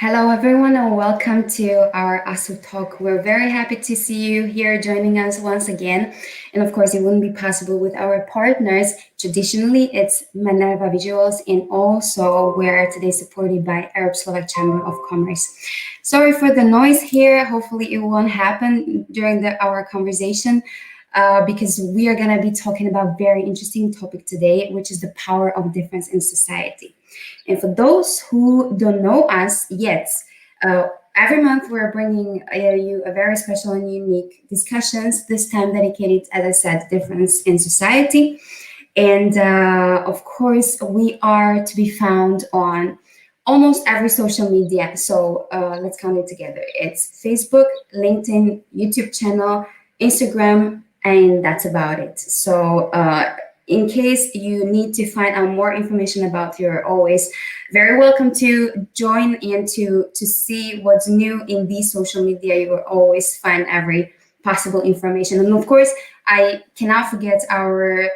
Hello, everyone, and welcome to our ASU talk. We're very happy to see you here joining us once again. And of course, it wouldn't be possible with our partners. Traditionally, it's Minerva Visuals, and also we're today supported by Arab-Slovak Chamber of Commerce. Sorry for the noise here. Hopefully, it won't happen during our conversation. Because we are going to be talking about very interesting topic today, which is the power of difference in society. And for those who don't know us yet, every month we're bringing you a very special and unique discussions, this time dedicated, as I said, difference in society. And of course, we are to be found on almost every social media. So let's count it together. It's Facebook, LinkedIn, YouTube channel, Instagram, and that's about it. So in case you need to find out more information about, you're always very welcome to join and to see what's new in these social media. You will always find every possible information. And of course, I cannot forget our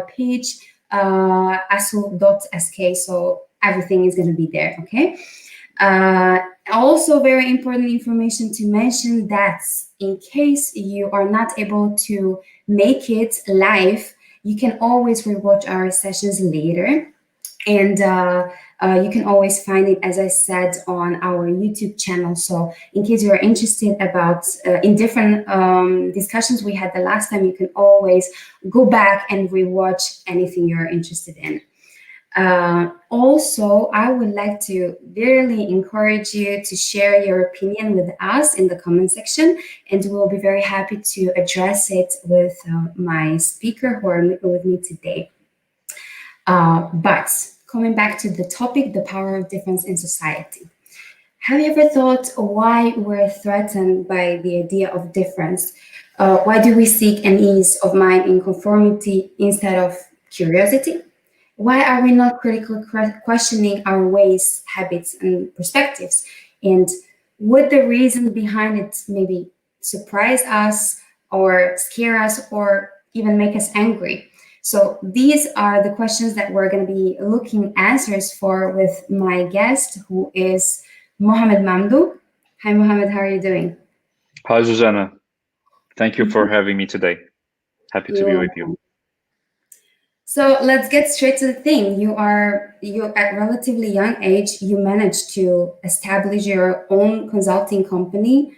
page, asu.sk. So everything is going to be there, okay? Also, very important information to mention that in case you are not able to make it live, you can always rewatch our sessions later. And you can always find it, as I said, on our YouTube channel. So in case you are interested about in different discussions we had the last time, you can always go back and rewatch anything you're interested in. Also, I would like to really encourage you to share your opinion with us in the comment section, and we'll be very happy to address it with my speaker who are with me today. But coming back to the topic, the power of difference in society. Have you ever thought why we're threatened by the idea of difference? Why do we seek an ease of mind in conformity instead of curiosity? Why are we not critically questioning our ways, habits, and perspectives? And would the reason behind it maybe surprise us or scare us or even make us angry? So these are the questions that we're going to be looking answers for with my guest, who is Mohammed Mamdou. Hi, Mohammed. How are you doing? Hi, Susanna. Thank you for having me today. Happy to be with you. So let's get straight to the thing. You at relatively young age, you managed to establish your own consulting company.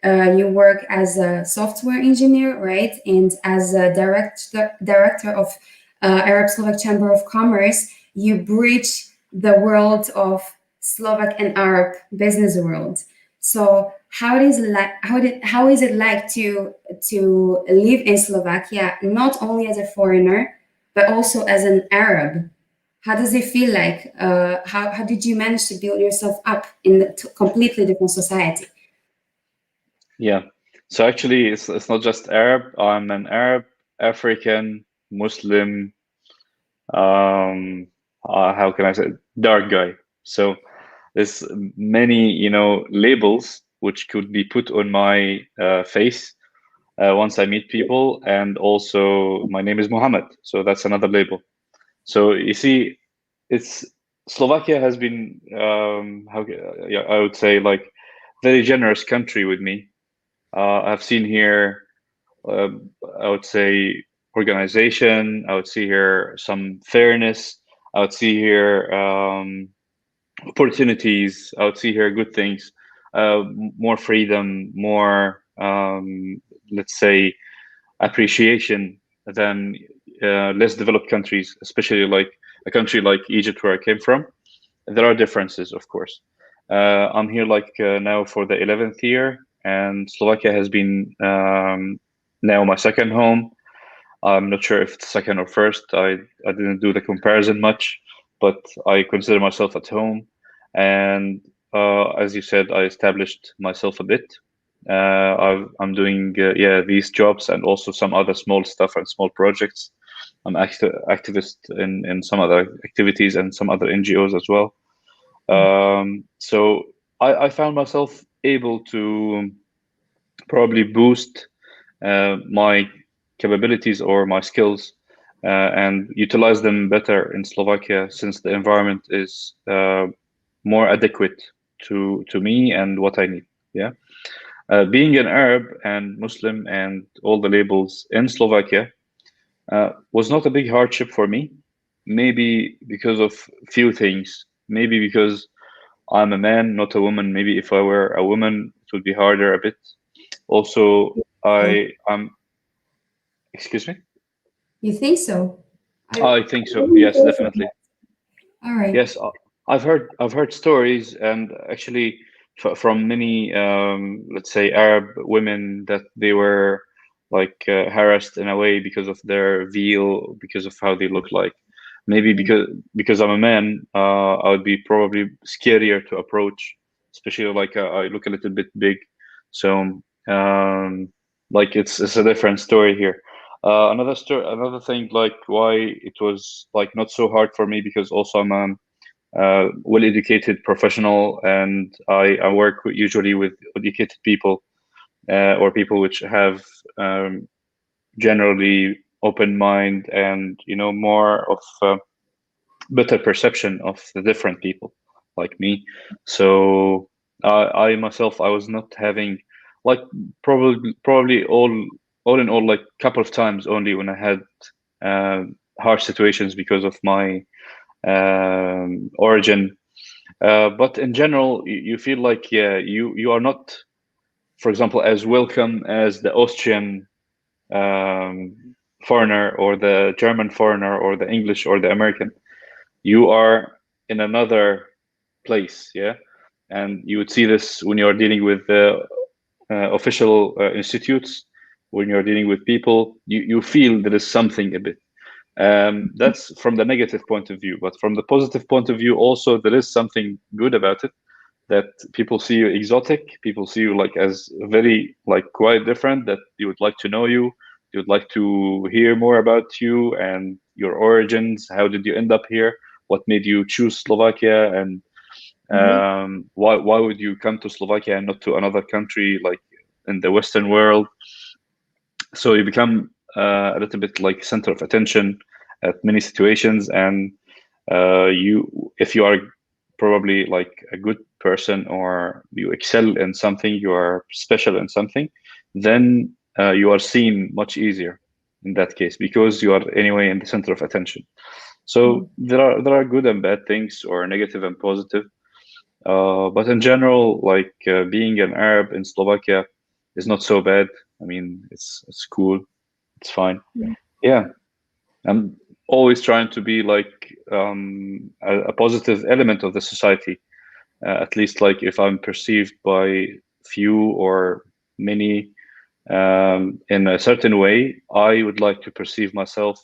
You work as a software engineer, right? And as a director of Arab-Slovak Chamber of Commerce, you bridge the world of Slovak and Arab business world. So how is it like to live in Slovakia, not only as a foreigner, but also as an Arab? How does it feel like? How did you manage to build yourself up in a completely different society? Yeah, so actually it's not just Arab. I'm an Arab, African, Muslim, how can I say, dark guy. So there's many, labels which could be put on my face once I meet people. And also my name is Mohammed, so that's another label. So you see, it's Slovakia has been I would say like very generous country with me. I've seen here, I would say organization. I would see here some fairness. I would see here opportunities. I would see here good things, more freedom, more let's say appreciation than less developed countries, especially like a country like Egypt, where I came from. There are differences, of course. I'm here like now for the 11th year, and Slovakia has been now my second home. I'm not sure if it's second or first. I didn't do the comparison much, but I consider myself at home. And as you said, I established myself a bit. I'm doing these jobs and also some other small stuff and small projects. I'm activist in some other activities and some other NGOs as well. So I found myself able to probably boost my capabilities or my skills and utilize them better in Slovakia, since the environment is more adequate to me and what I need. Yeah. Being an Arab and Muslim and all the labels in Slovakia was not a big hardship for me. Maybe because of few things. Maybe because I'm a man, not a woman. Maybe if I were a woman, it would be harder a bit. Also, So, I'm. Excuse me. you think so? I think so. Yes, definitely. All right. Yes, I've heard stories, and actually from many let's say Arab women that they were like harassed in a way because of their veil, because of how they look like. Maybe because I'm a man, I would be probably scarier to approach, especially like I look a little bit big. So like it's a different story here. Another thing, like why it was like not so hard for me, because also I'm well-educated professional, and I work usually with educated people, or people which have generally open mind and more of better perception of the different people like me. So I myself, I was not having like probably all in all, like couple of times only when I had harsh situations because of my origin. But in general, you feel like, yeah, you are not, for example, as welcome as the Austrian um, foreigner, or the German foreigner, or the English or the American. You are in another place, yeah. And you would see this when you're dealing with official institutes, when you're dealing with people. You feel there is something a bit. That's from the negative point of view, but from the positive point of view, also there is something good about it, that people see you exotic, people see you like as very like quite different, that you would like to know you, you would like to hear more about you and your origins. How did you end up here? What made you choose Slovakia? And Mhm. why would you come to Slovakia and not to another country like in the Western world? So you become a little bit like center of attention at many situations, and you if you are probably like a good person, or you excel in something, you are special in something, then you are seen much easier in that case, because you are anyway in the center of attention. So there are good and bad things, or negative and positive. But in general, like being an Arab in Slovakia is not so bad. I mean, it's cool, it's fine. Yeah, I'm always trying to be like a positive element of the society. At least, like if I'm perceived by few or many in a certain way, I would like to perceive myself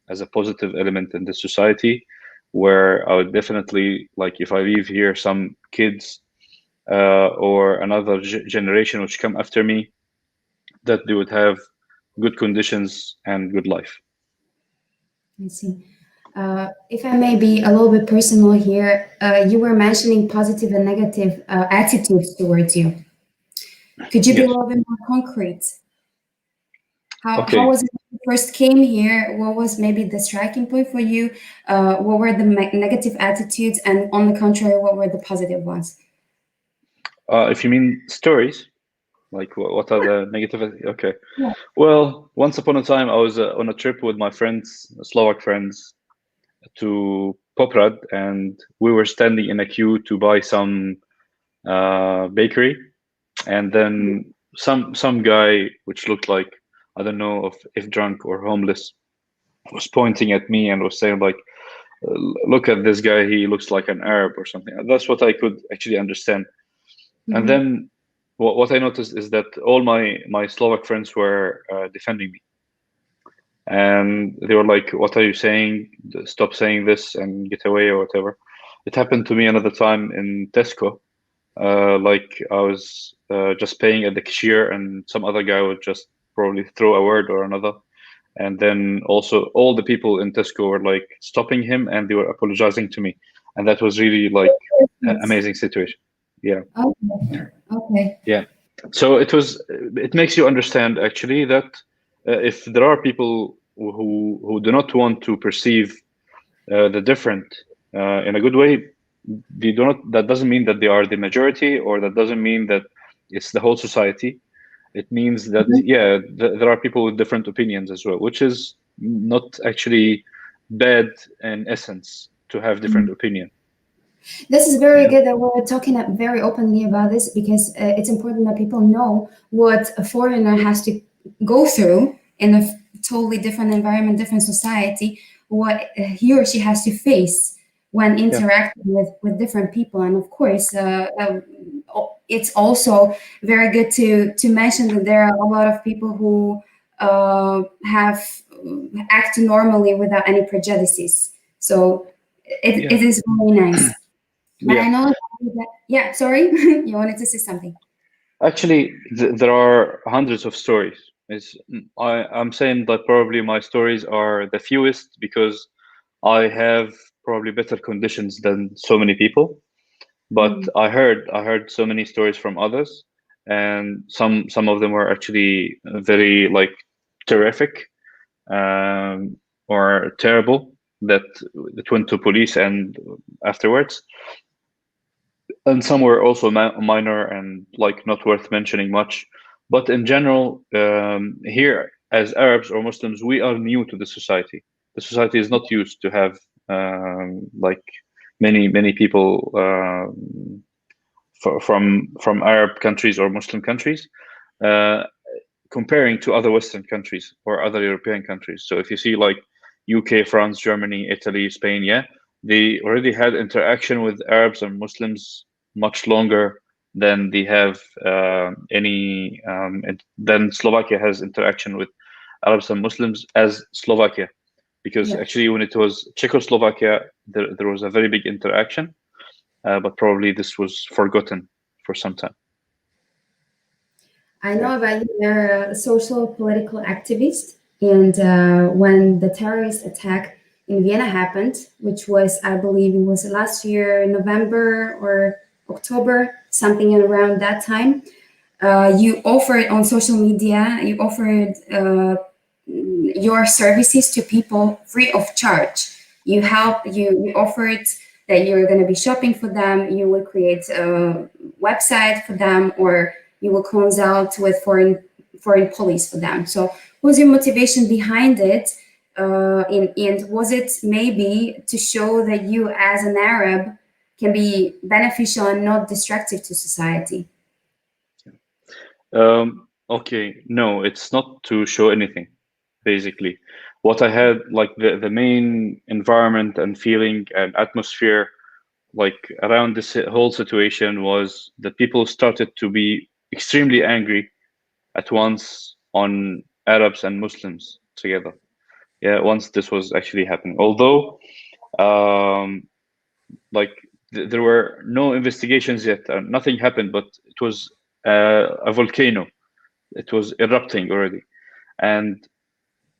as a positive element in the society, where I would definitely like, if I leave here some kids or another generation which come after me, that they would have good conditions and good life. I see. If I may be a little bit personal here, you were mentioning positive and negative attitudes towards you. Could you be a Yes. little bit more concrete? How Okay. was it when you first came here? What was maybe the striking point for you? What were the negative attitudes, and on the contrary, what were the positive ones? If you mean stories, like what are the negative? Okay. Yeah. Well, once upon a time, I was on a trip with my friends, Slovak friends, to Poprad, and we were standing in a queue to buy some bakery, and then some guy which looked like, I don't know if drunk or homeless, was pointing at me and was saying like, "Look at this guy, he looks like an Arab or something." That's what I could actually understand. And Mm-hmm. then what I noticed is that all my Slovak friends were defending me, and they were like, "What are you saying? Stop saying this and get away," or whatever. It happened to me another time in Tesco. Like I was just paying at the cashier, and some other guy would just probably throw a word or another, and then also all the people in Tesco were like stopping him, and they were apologizing to me, and that was really like an amazing situation. Yeah, Okay. Okay. yeah. So it makes you understand actually that if there are people who do not want to perceive the different in a good way, that doesn't mean that they are the majority, or that doesn't mean that it's the whole society. It means that, yeah, there are people with different opinions as well, which is not actually bad in essence to have different opinion. This is very Yeah. good that we're talking very openly about this, because it's important that people know what a foreigner has to go through in a totally different environment, different society, what he or she has to face when Yeah. interacting with different people. And of course, it's also very good to mention that there are a lot of people who have act normally without any prejudices. So Yeah. it is very nice. But Yeah. I know that, yeah, sorry, you wanted to say something. Actually, there are hundreds of stories. I'm saying that probably my stories are the fewest because I have probably better conditions than so many people. But Mm. I heard so many stories from others, and some of them were actually very like terrific, or terrible, that went to police and afterwards. And some were also minor and like not worth mentioning much. But in general, here as Arabs or Muslims, we are new to the society. The society is not used to have like many people from Arab countries or Muslim countries, uh, comparing to other Western countries or other European countries. So if you see like UK, France, Germany, Italy, Spain, yeah, they already had interaction with Arabs and Muslims much longer than they have than Slovakia has interaction with Arabs and Muslims as Slovakia. Because Yeah, actually, when it was Czechoslovakia, there was a very big interaction, but probably this was forgotten for some time. I Yeah. know about you. You're a social political activist, and when the terrorist attack in Vienna happened, which was, I believe, it was last year, November or October, something around that time, you offered on social media. You offered your services to people free of charge. You offered that you're going to be shopping for them. You will create a website for them, or you will consult with foreign police for them. So what was your motivation behind it? And was it maybe to show that you as an Arab can be beneficial and not destructive to society? Okay, no, it's not to show anything, basically. What I had, like the main environment and feeling and atmosphere, like around this whole situation, was that people started to be extremely angry at once on Arabs and Muslims together. Yeah, once this was actually happening. Although, um, like there were no investigations yet, nothing happened, but it was a volcano. It was erupting already. And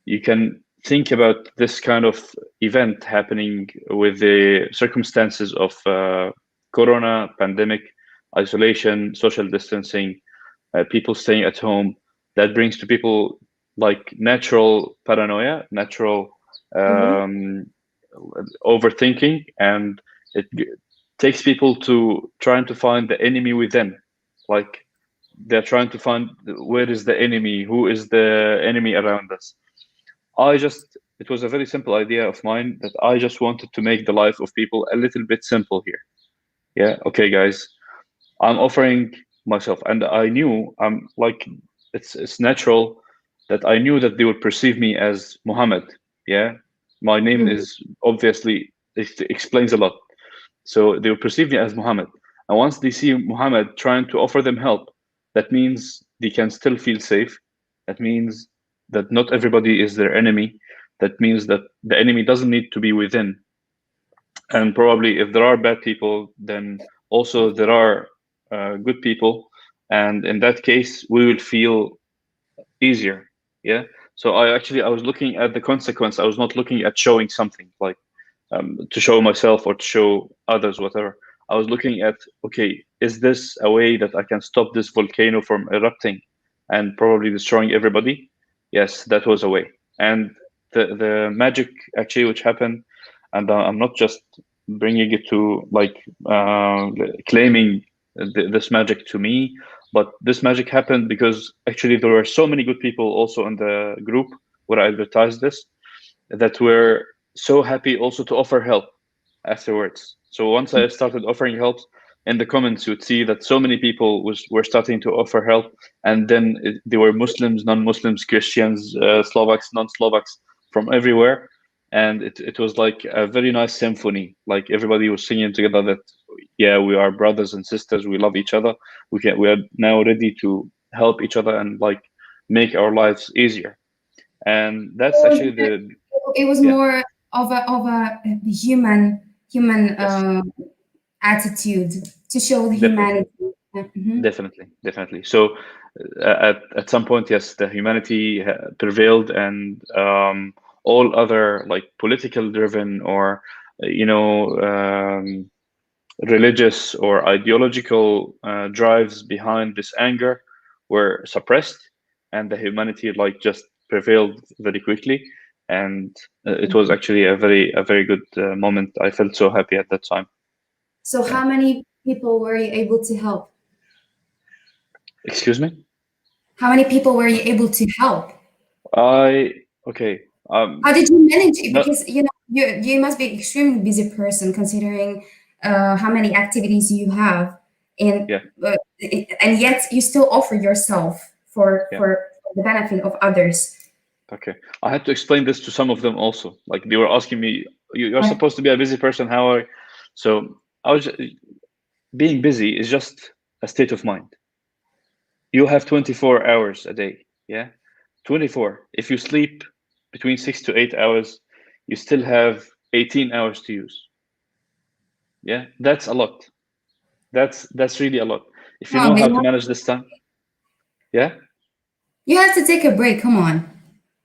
you can think about this kind of event happening with the circumstances of corona, pandemic, isolation, social distancing, people staying at home. That brings to people like natural paranoia, natural Mhm. um, overthinking, and it takes people to trying to find the enemy within. Like they're trying to find where is the enemy, who is the enemy around us. It was a very simple idea of mine that I just wanted to make the life of people a little bit simple here. Yeah, okay, guys, I'm offering myself, and I knew I'm like it's natural that I knew that they would perceive me as Mohammed. Yeah, my name Mhm. is obviously it explains a lot. So they will perceive me as Muhammad. And once they see Muhammad trying to offer them help, that means they can still feel safe. That means that not everybody is their enemy. That means that the enemy doesn't need to be within. And probably if there are bad people, then also there are good people. And in that case, we will feel easier. Yeah. So I was looking at the consequence. I was not looking at showing something like to show myself or to show others, whatever. I was looking at, okay, is this a way that I can stop this volcano from erupting and probably destroying everybody? Yes, that was a way. And the magic actually which happened, and I'm not just bringing it to like claiming this magic to me. But this magic happened because actually there were so many good people also in the group where I advertised this that were so happy also to offer help afterwards. So once I started offering help, in the comments you'd see that so many people were starting to offer help, and then they were Muslims, non-Muslims, Christians, Slovaks, non-Slovaks, from everywhere, and it was like a very nice symphony. Like everybody was singing together that yeah, we are brothers and sisters, we love each other, we are now ready to help each other and like make our lives easier. And that's So actually the it was yeah, more of a human yes, attitude to show the definitely. humanity. Mhm. Definitely. So at some point, yes, the humanity prevailed, and all other like political driven or religious or ideological drives behind this anger were suppressed, and the humanity like just prevailed very quickly. And it was actually a very good moment. I felt so happy at that time. So Yeah. how many people were you able to help? Excuse me. How many people were you able to help? I okay. How did you manage it? No, Because you must be extremely busy person considering how many activities you have, and yeah, and yet you still offer yourself yeah. for the benefit of others. Okay. I had to explain this to some of them also. Like they were asking me, You're Uh, supposed to be a busy person. How are?" So I was being busy is just a state of mind. You have 24 hours a day. Yeah, 24. If you sleep between 6 to 8 hours, you still have 18 hours to use. Yeah, that's a lot. That's really a lot. If you Come on, know man. how to manage this time, yeah. You have to take a break. Come on.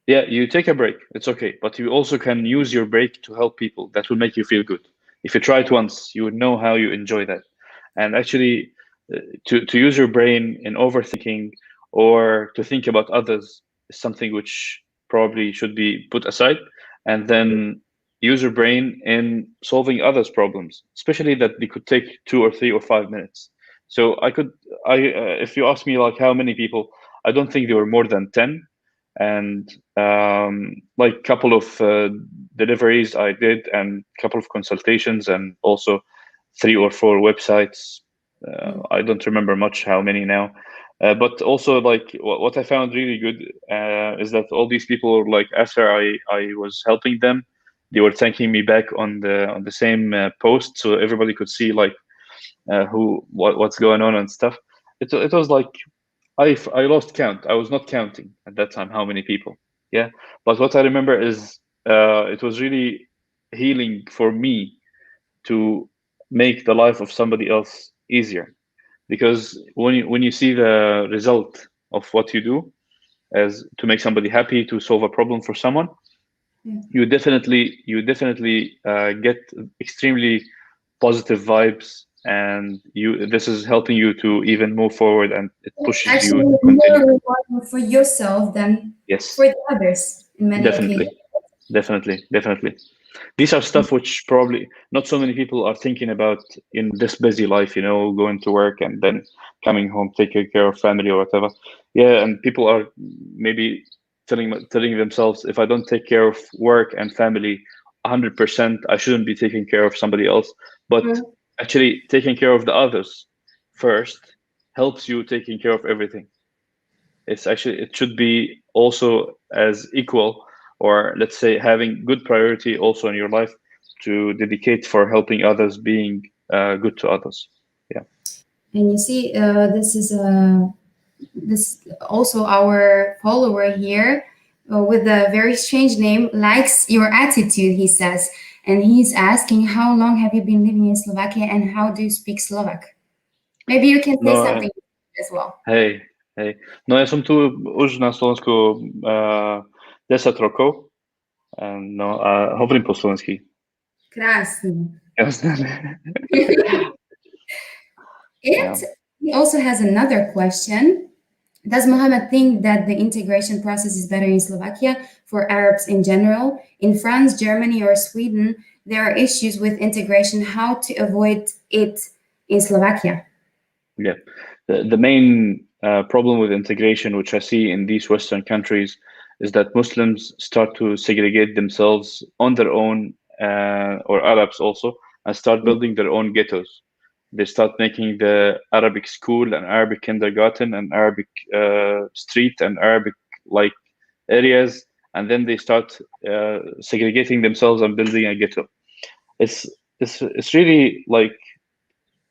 Yeah, you take a break. It's okay. But you also can use your break to help people. That will make you feel good. If you try it once, you would know how you enjoy that. And actually, to use your brain in overthinking or to think about others is something which probably should be put aside. And then use your brain in solving others' problems, especially that they could take 2 or 3 or 5 minutes. So if you ask me like how many people, I don't think there were more than 10, and like couple of deliveries I did, and couple of consultations, and also 3 or 4 websites. I don't remember much how many now, but also like what I found really good is that all these people, like after I was helping them, they were thanking me back on the same post, so everybody could see like what's going on and stuff. It was like I lost count. I was not counting at that time how many people. Yeah, but what I remember is it was really healing for me to make the life of somebody else easier, because when you see the result of what you do as to make somebody happy, to solve a problem for someone, Yeah. you definitely get extremely positive vibes, and you this is helping you to even move forward, and it It's pushes you actually to more continue. rewarding for yourself than Yes, for the others in many occasions. definitely, definitely. These are stuff which probably not so many people are thinking about in this busy life, going to work and then coming home, taking care of family or whatever. Yeah, and people are maybe telling themselves, if I don't take care of work and family 100%, I shouldn't be taking care of somebody else. But Mm. actually, taking care of the others first helps you taking care of everything. It should be also as equal, or let's say having good priority also in your life, to dedicate for helping others, being good to others. Yeah. And you see, this also our follower here with a very strange name likes your attitude. He says, and he's asking, how long have you been living in Slovakia, and how do you speak Slovak? Maybe you can say No, something as well. hej, hej. No ja som tu už na Slovensku 10 rokov. No a hovorím po slovensky. Krásný. Jasné. And Yeah. he also has another question. Does Mohammed think that the integration process is better in Slovakia for Arabs in general? In France, Germany, or Sweden, there are issues with integration. How to avoid it in Slovakia? Yeah, the main problem with integration, which I see in these Western countries, is that Muslims start to segregate themselves on their own, or Arabs also, and start building their own ghettos. They start making the Arabic school and Arabic kindergarten and Arabic street and Arabic like areas, and then they start segregating themselves and building a ghetto. It's it's really like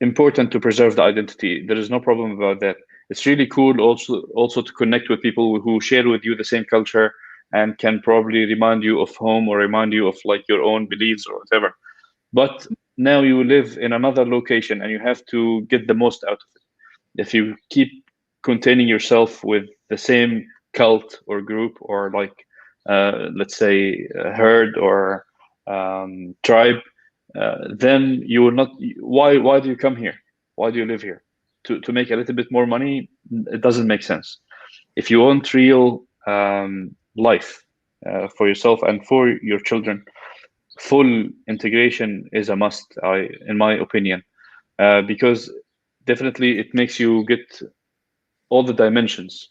important to preserve the identity. There is no problem about that. It's really cool also to connect with people who share with you the same culture and can probably remind you of home or remind you of like your own beliefs or whatever. But now you live in another location and you have to get the most out of it. If you keep containing yourself with the same cult or group or like let's say herd or tribe, then you will not. Why do you come here? Why do you live here? To make a little bit more money? It doesn't make sense. If you want real life for yourself and for your children, full integration is a must, in my opinion, because definitely it makes you get all the dimensions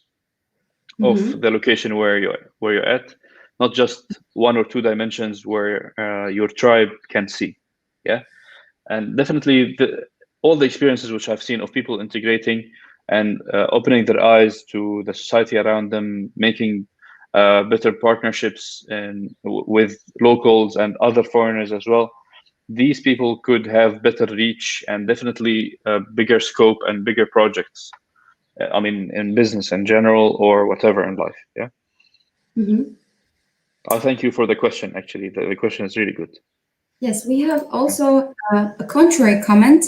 of the location where you're at, not just one or two dimensions where your tribe can see. Yeah, and definitely all the experiences which I've seen of people integrating and opening their eyes to the society around them, making better partnerships with locals and other foreigners as well. These people could have better reach and definitely bigger scope and bigger projects. I mean, in business in general or whatever in life. Yeah. I thank you for the question. Actually, the question is really good. Yes, we have also a contrary comment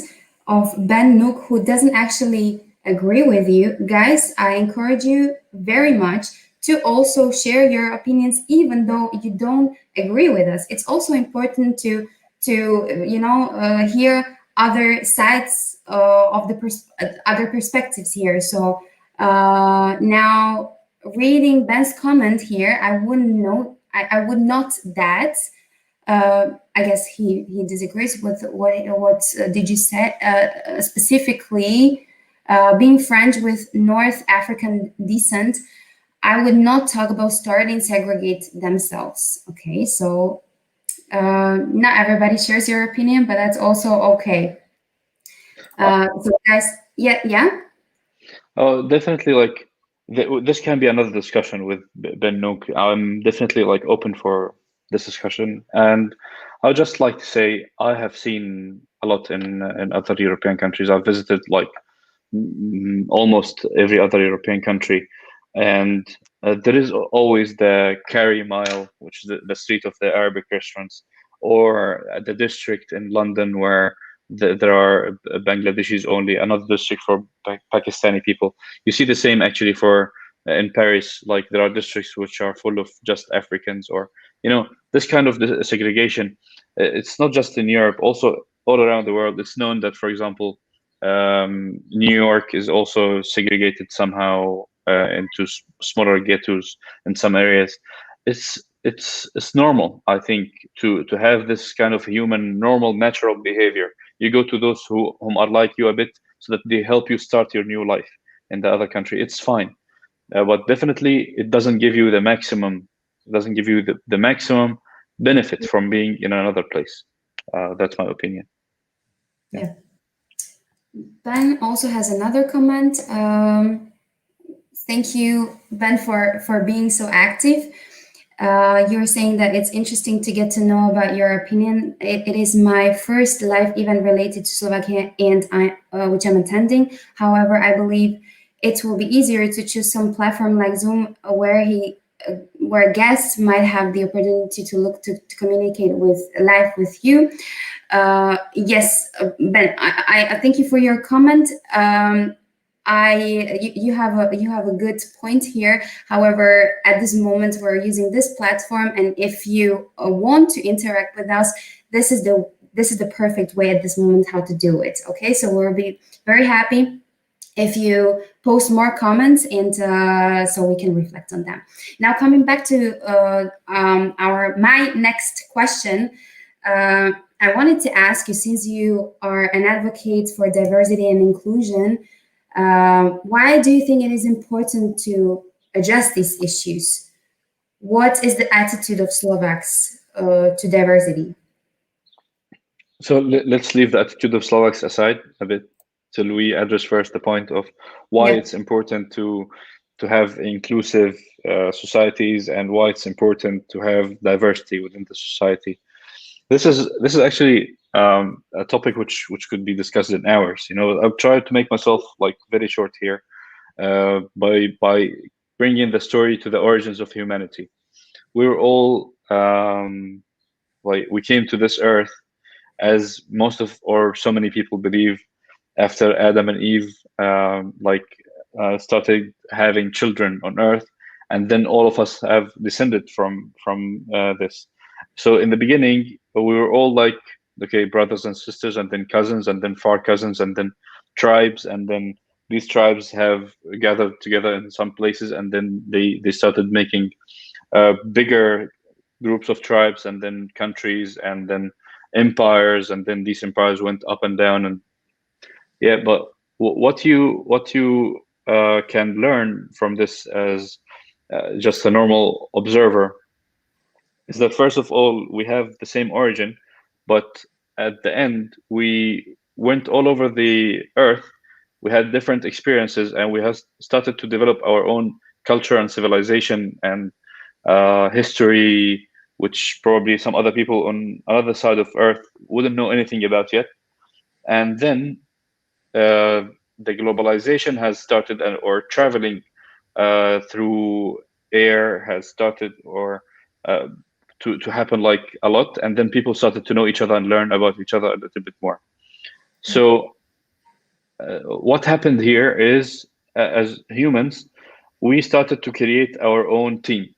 of Ben Nook, who doesn't actually agree with you. Guys, I encourage you very much to also share your opinions, even though you don't agree with us. It's also important to hear other sides of the other perspectives here. So now, reading Ben's comment here, I wouldn't know. I would not that. I guess he disagrees with what did you say specifically? Being French with North African descent, I would not talk about starting segregate themselves. Okay, so not everybody shares your opinion, but that's also okay. So guys, yeah. Oh, definitely. Like this can be another discussion with Ben Nook. I'm definitely like open for this discussion, and I would just like to say I have seen a lot in other European countries. I've visited like almost every other European country, and there is always the Carry Mile, which is the street of the Arabic restaurants, or the district in London where there are Bangladeshis only, another district for Pakistani people. You see the same actually for in Paris, like there are districts which are full of just Africans, or this kind of segregation. It's not just in Europe, also all around the world. It's known that, for example, New York is also segregated somehow into smaller ghettos in some areas. It's normal, I think, to have this kind of human, normal, natural behavior. You go to those whom are like you a bit, so that they help you start your new life in the other country. It's fine, but definitely it doesn't give you the maximum. It doesn't give you the maximum benefit from being in another place. That's my opinion. Yeah. Ben also has another comment. Thank you, Ben, for being so active. You're saying that it's interesting to get to know about your opinion. It is my first live event related to Slovakia, and which I'm attending. However, I believe it will be easier to choose some platform like Zoom, where guests might have the opportunity to communicate live with you. Yes, Ben, I thank you for your comment. You have a good point here. However, at this moment, we're using this platform, and if you want to interact with us, this is the perfect way at this moment how to do it. Okay, so we'll be very happy if you post more comments, and so we can reflect on them. Now, coming back to my next question, I wanted to ask you, since you are an advocate for diversity and inclusion, why do you think it is important to address these issues? What is the attitude of Slovaks to diversity? So let's leave the attitude of Slovaks aside a bit till we address first the point of why Yeah. it's important to have inclusive societies and why it's important to have diversity within the society. This is actually a topic which could be discussed in hours. You know, I've tried to make myself like very short here by bringing the story to the origins of humanity. We were all like we came to this earth as most of or so many people believe after Adam and Eve started having children on earth, and then all of us have descended from this. So in the beginning we were all like, okay, brothers and sisters, and then cousins, and then far cousins, and then tribes, and then these tribes have gathered together in some places, and then they started making bigger groups of tribes, and then countries, and then empires, and then these empires went up and down. And yeah, but what you can learn from this as just a normal observer is that first of all we have the same origin, but at the end we went all over the earth, we had different experiences, and we have started to develop our own culture and civilization and history, which probably some other people on another side of earth wouldn't know anything about yet. And then the globalization has started, or traveling through air has started, or uh, to happen like a lot, and then people started to know each other and learn about each other a little bit more. So what happened here is, as humans, we started to create our own team.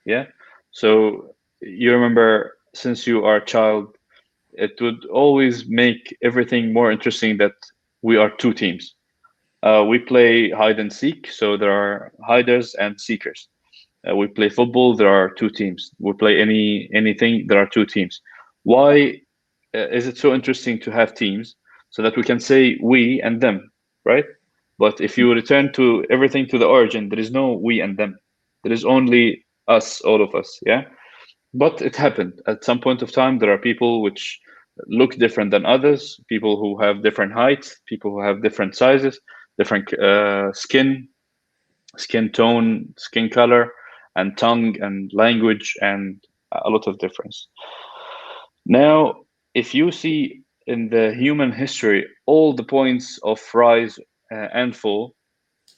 Yeah. So you remember, since you are a child, it would always make everything more interesting that we are two teams. We play hide and seek, so there are hiders and seekers. We play football, there are two teams. We play anything, there are two teams. Why is it so interesting to have teams? So that we can say we and them, right? But if you return to everything to the origin, there is no we and them. There is only us, all of us. Yeah. But it happened at some point of time. There are people which look different than others, people who have different heights, people who have different sizes, different skin tone, skin color, and tongue and language, and a lot of difference. Now, if you see in the human history all the points of rise and fall,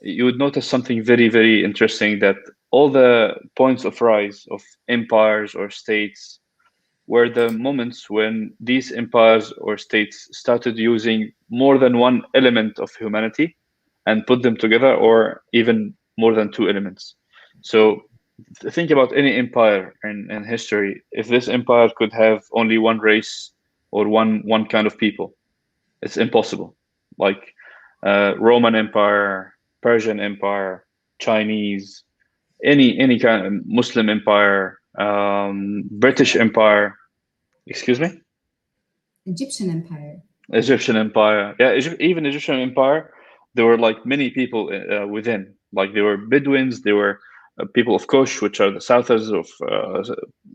you would notice something very, very interesting, that all the points of rise of empires or states were the moments when these empires or states started using more than one element of humanity and put them together, or even more than two elements. So think about any empire in history. If this empire could have only one race or one kind of people, it's impossible. Like Roman Empire, Persian Empire, Chinese, any kind of Muslim empire, British Empire. Excuse me? Egyptian Empire. Egyptian Empire. Yeah, even Egyptian Empire, there were like many people within. Like there were Bedouins, there were people of Kush, which are the southers of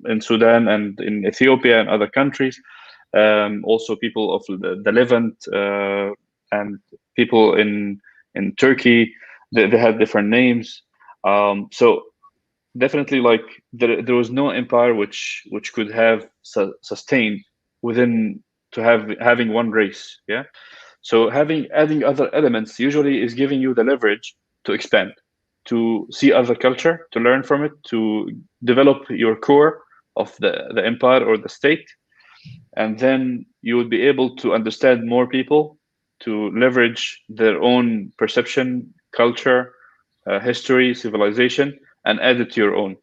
in Sudan and in Ethiopia and other countries. Also people of the Levant and people in Turkey. They had different names. So definitely, like there was no empire which could have sustained within to having one race. Yeah. So adding other elements usually is giving you the leverage to expand, to see other culture, to learn from it, to develop your core of the empire or the state, and then you would be able to understand more people, to leverage their own perception, culture, history, civilization, and add it to your own.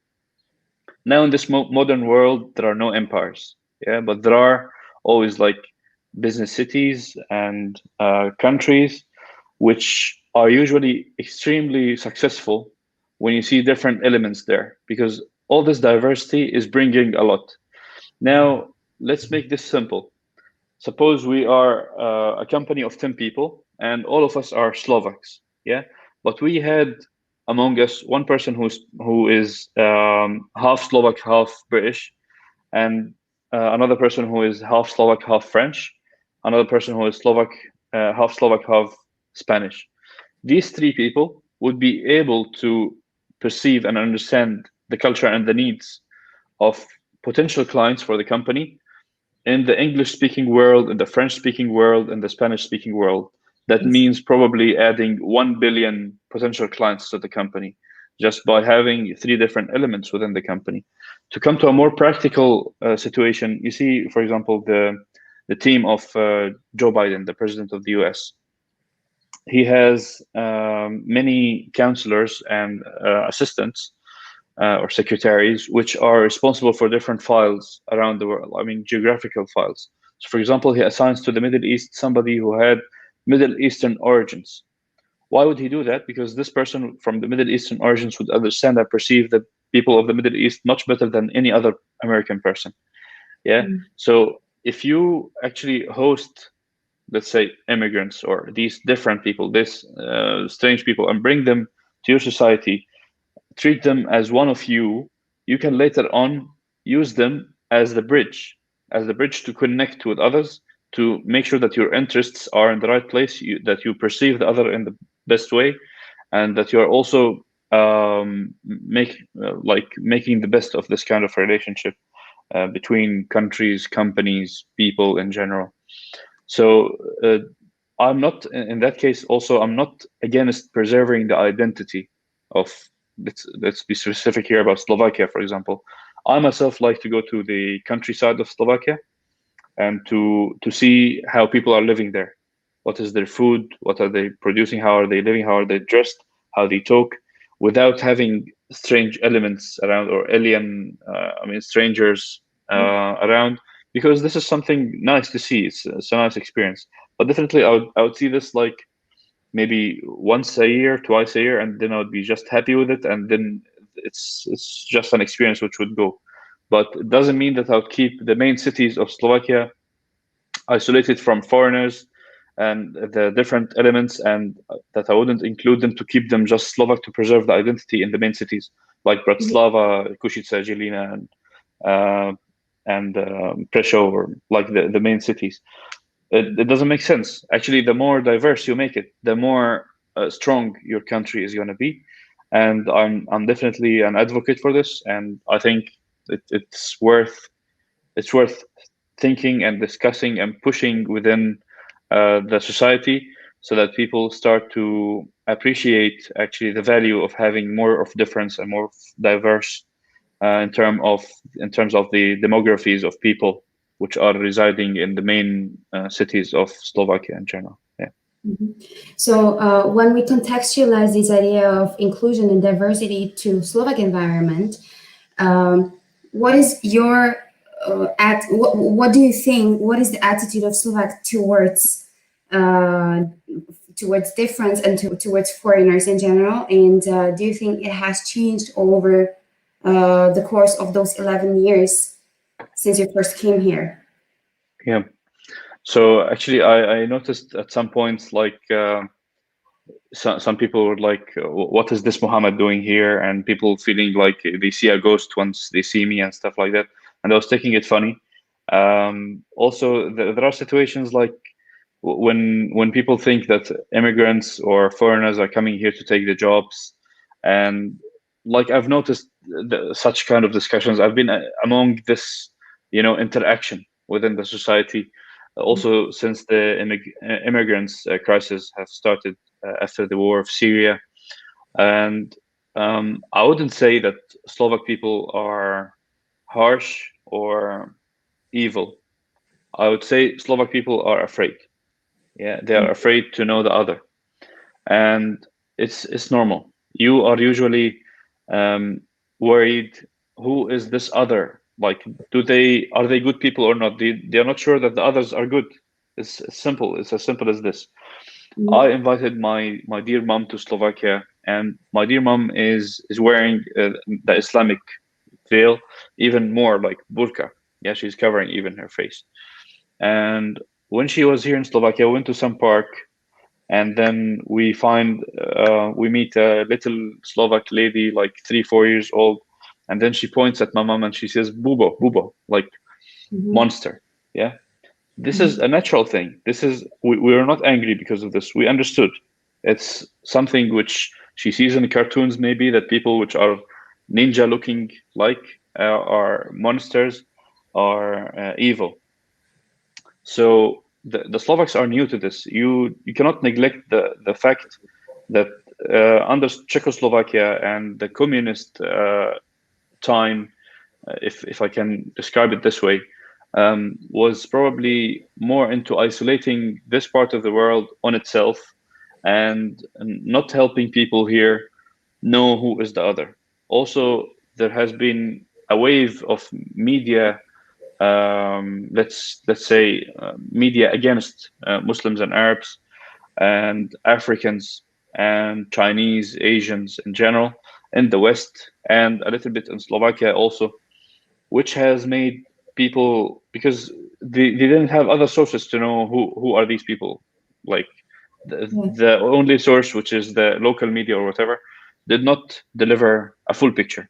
Now in this modern world, there are no empires. Yeah, but there are always like business cities and countries which are usually extremely successful when you see different elements there, because all this diversity is bringing a lot. Now, let's make this simple. Suppose we are a company of 10 people and all of us are Slovaks, yeah? But we had among us one person who is half Slovak, half British, and another person who is half Slovak, half French, another person who is half Slovak, half Spanish. These three people would be able to perceive and understand the culture and the needs of potential clients for the company in the English speaking world, in the French speaking world, in the Spanish speaking world. That Yes. means probably adding 1 billion potential clients to the company just by having three different elements within the company. To come to a more practical situation, you see, for example, the team of Joe Biden, the president of the US. He has many counselors and assistants or secretaries, which are responsible for different files around the world. I mean, geographical files. So, for example, he assigns to the Middle East somebody who had Middle Eastern origins. Why would he do that? Because this person from the Middle Eastern origins would understand and perceive the people of the Middle East much better than any other American person. Yeah. Mm. So if you actually host, let's say, immigrants or these different people, this strange people, and bring them to your society, treat them as one of you, you can later on use them as the bridge to connect with others, to make sure that your interests are in the right place, that you perceive the other in the best way, and that you are also making the best of this kind of relationship between countries, companies, people in general. So I'm not, in that case, also, I'm not against preserving the identity of, let's be specific here about Slovakia, for example. I myself like to go to the countryside of Slovakia and to see how people are living there. What is their food? What are they producing? How are they living? How are they dressed? How they talk, without having strange elements around or strangers around, because this is something nice to see. It's a nice experience. But definitely, I would see this like maybe once a year, twice a year, and then I would be just happy with it, and then it's just an experience which would go. But it doesn't mean that I would keep the main cities of Slovakia isolated from foreigners and the different elements, and that I wouldn't include them to keep them just Slovak, to preserve the identity in the main cities like Bratislava, Košice, Žilina, and Prešov, or like the main cities. It doesn't make sense. Actually, the more diverse you make it, the more strong your country is going to be. And I'm definitely an advocate for this, and I think it's worth thinking and discussing and pushing within the society, so that people start to appreciate actually the value of having more of difference and more diverse in terms of the demographies of people which are residing in the main cities of Slovakia in general. Yeah. So when we contextualize this idea of inclusion and diversity to Slovak environment, what is your what do you think? What is the attitude of Slovak towards difference and towards foreigners in general? And do you think it has changed over the course of those 11 years since you first came here? Yeah. So actually, I noticed at some points, like some people were like, "What is this Mohammed doing here?" And people feeling like they see a ghost once they see me and stuff like that. And I was taking it funny. Also, there are situations like when people think that immigrants or foreigners are coming here to take the jobs, and like I've noticed such kind of discussions. I've been among this, interaction within the society. Also, since the immigrants crisis have started after the war of Syria, and I wouldn't say that Slovak people are harsh or evil. I would say Slovak people are afraid. Yeah, they are afraid to know the other, and it's normal. You are usually worried. Who is this other? Like, are they good people or not? They are not sure that the others are good. It's simple. It's as simple as this. I invited my dear mom to Slovakia, and my dear mom is wearing the Islamic veil, even more like burqa. Yeah, she's covering even her face. And when she was here in Slovakia, we went to some park, and then we meet a little Slovak lady, like 3 4 years old, and then she points at my mom and she says "bubo, bubo," like Mhm. monster. Yeah, this is a natural thing. This is we are not angry because of this. We understood. It's something which she sees in the cartoons, maybe that people which are ninja looking like are monsters, are evil. So the Slovaks are new to this. You cannot neglect the fact that under Czechoslovakia and the communist time, if I can describe it this way, was probably more into isolating this part of the world on itself and not helping people here know who is the other. Also, there has been a wave of media, let's say media against Muslims and Arabs and Africans and Chinese, Asians in general in the West and a little bit in Slovakia also, which has made people, because they didn't have other sources to know who are these people, like Yeah. the only source, which is the local media or whatever, did not deliver a full picture.